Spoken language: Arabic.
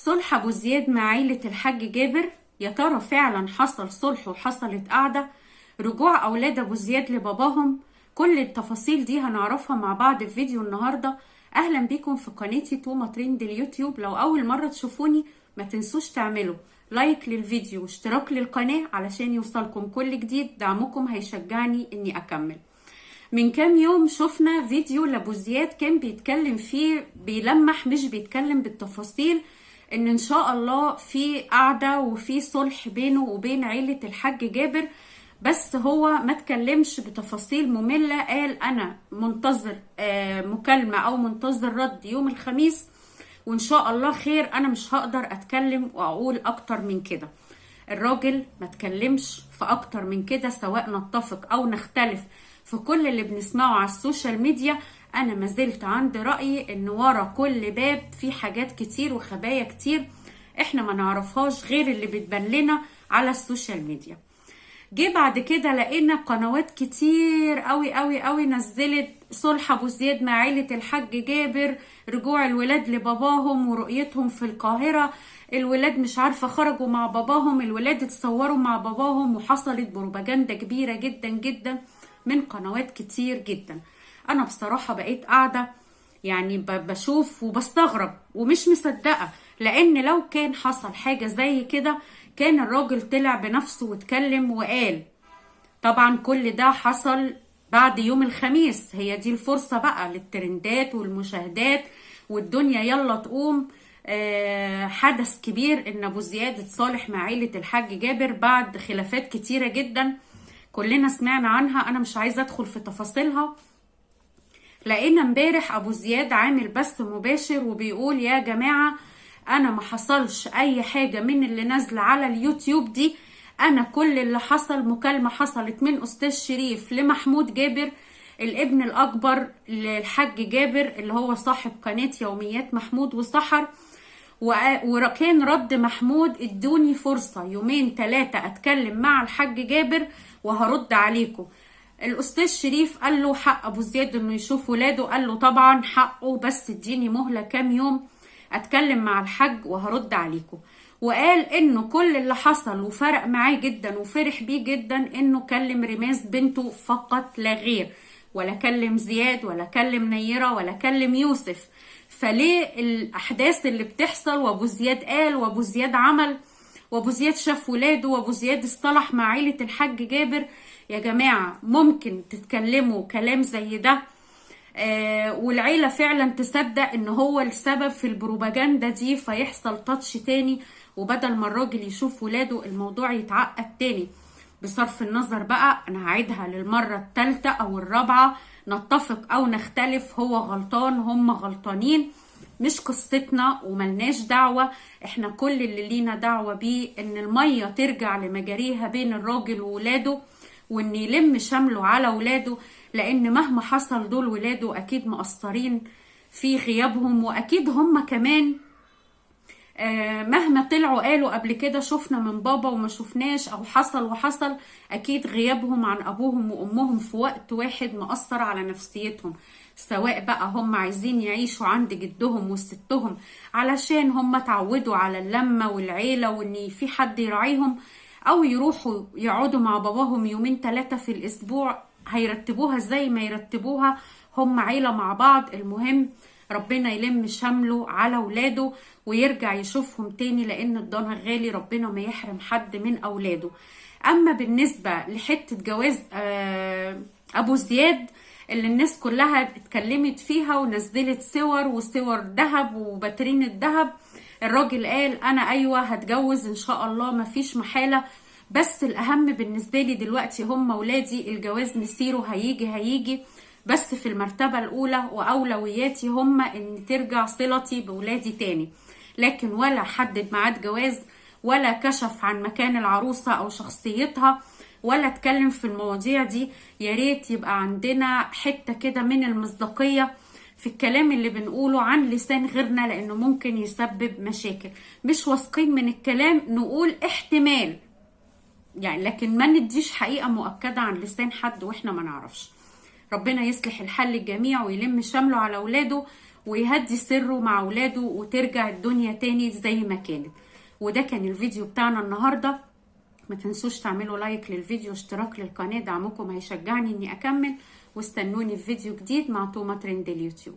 صلح ابو زياد مع عيلة الحاج جابر، يا ترى فعلا حصل صلح وحصلت قعدة؟ رجوع اولاد ابو زياد لباباهم؟ كل التفاصيل دي هنعرفها مع بعض في فيديو النهاردة. اهلا بيكم في قناتي توما ترند اليوتيوب. لو اول مرة تشوفوني ما تنسوش تعملوا لايك للفيديو واشتراك للقناة علشان يوصلكم كل جديد. دعمكم هيشجعني اني اكمل. من كام يوم شفنا فيديو لابو زياد كان بيتكلم فيه، بيلمح مش بيتكلم بالتفاصيل، ان شاء الله في قعدة وفي صلح بينه وبين عيلة الحاج جابر، بس هو ما تكلمش بتفاصيل مملة. قال انا منتظر مكالمة او منتظر رد يوم الخميس وان شاء الله خير. انا مش هقدر اتكلم واقول اكتر من كده. الراجل ما تكلمش في اكتر من كده، سواء نتفق او نختلف في كل اللي بنسمعه على السوشيال ميديا. انا ما زلت عند رأيي ان ورا كل باب في حاجات كتير وخبايا كتير احنا ما نعرفهاش غير اللي بتبان لنا على السوشيال ميديا. جه بعد كده لقينا قنوات كتير قوي قوي قوي نزلت صلح ابو زياد مع عيلة الحاج جابر، رجوع الولاد لباباهم ورؤيتهم في القاهرة، الولاد مش عارفة خرجوا مع باباهم، الولاد اتصوروا مع باباهم، وحصلت بروباجندا كبيرة جدا جدا من قنوات كتير جدا. انا بصراحة بقيت قاعدة يعني بشوف وبستغرب ومش مصدقة، لان لو كان حصل حاجة زي كده كان الراجل طلع بنفسه واتكلم وقال. طبعا كل ده حصل بعد يوم الخميس، هي دي الفرصة بقى للترندات والمشاهدات والدنيا يلا تقوم. حدث كبير ان ابو زياد اتصالح مع عيلة الحاج جابر بعد خلافات كتيرة جدا كلنا سمعنا عنها. انا مش عايزة ادخل في تفاصيلها. لقينا امبارح ابو زياد عامل بث مباشر وبيقول يا جماعة انا ما حصلش اي حاجة من اللي نازلة على اليوتيوب دي. انا كل اللي حصل مكالمة حصلت من استاذ شريف لمحمود جابر الابن الاكبر للحاج جابر اللي هو صاحب قناة يوميات محمود وسحر، وكان رد محمود ادوني فرصة يومين 3 اتكلم مع الحاج جابر وهرد عليكم. الاستاذ شريف قال له حق ابو زياد انه يشوف ولاده، قال له طبعا حقه بس اديني مهلة كام يوم اتكلم مع الحاج وهرد عليكم. وقال انه كل اللي حصل وفرق معاه جدا وفرح بيه جدا انه كلم ريماس بنته فقط لا غير، ولا كلم زياد ولا كلم نيرة ولا كلم يوسف. فليه الاحداث اللي بتحصل وابو زياد قال وابو زياد عمل وابو زياد شاف ولاده وابو زياد اصطلح مع عيلة الحاج جابر؟ يا جماعة ممكن تتكلموا كلام زي ده والعيلة فعلا تصدق ان هو السبب في البروباجندا دي فيحصل تاتش تاني، وبدل ما الراجل يشوف ولاده الموضوع يتعقد تاني. بصرف النظر بقى، انا هعيدها للمرة الثالثة او الرابعة، نتفق او نختلف، هو غلطان هم غلطانين، مش قصتنا وملناش دعوة. احنا كل اللي لينا دعوة بيه ان المية ترجع لمجاريها بين الراجل وولاده، وان يلم شمله على ولاده، لان مهما حصل دول ولاده اكيد مقصرين في غيابهم، واكيد هم كمان مهما طلعوا قالوا قبل كده شفنا من بابا وما شفناش او حصل وحصل، اكيد غيابهم عن ابوهم وامهم في وقت واحد مأثر على نفسيتهم، سواء بقى هم عايزين يعيشوا عند جدهم وستهم علشان هم تعودوا على اللمة والعيلة وان في حد يراعيهم، او يروحوا يقعدوا مع باباهم يومين 3 في الاسبوع. هيرتبوها زي ما يرتبوها، هم عيلة مع بعض. المهم ربنا يلم شمله على ولاده ويرجع يشوفهم تاني، لان الضنا غالي، ربنا ما يحرم حد من اولاده. اما بالنسبة لحتة جواز ابو زياد اللي الناس كلها اتكلمت فيها ونزلت صور وصور ذهب وباترين الذهب، الراجل قال انا ايوه هتجوز ان شاء الله مفيش محالة، بس الاهم بالنسبة لي دلوقتي هم ولادي. الجواز مسيره هيجي بس في المرتبة الاولى واولوياتي هم ان ترجع صلتي بولادي تاني. لكن ولا حدد ميعاد جواز ولا كشف عن مكان العروسة او شخصيتها ولا اتكلم في المواضيع دي. يا ريت يبقى عندنا حتة كده من المصداقية في الكلام اللي بنقوله عن لسان غيرنا، لانه ممكن يسبب مشاكل. مش واثقين من الكلام نقول احتمال يعني، لكن ما نديش حقيقة مؤكدة عن لسان حد واحنا ما نعرفش. ربنا يصلح الحل الجميع ويلم شمله على اولاده ويهدي سره مع اولاده وترجع الدنيا تاني زي ما كانت. وده كان الفيديو بتاعنا النهارده. ما تنسوش تعملوا لايك للفيديو واشتراك للقناه، دعمكم هيشجعني اني اكمل. واستنوني في فيديو جديد مع توما ترند اليوتيوب.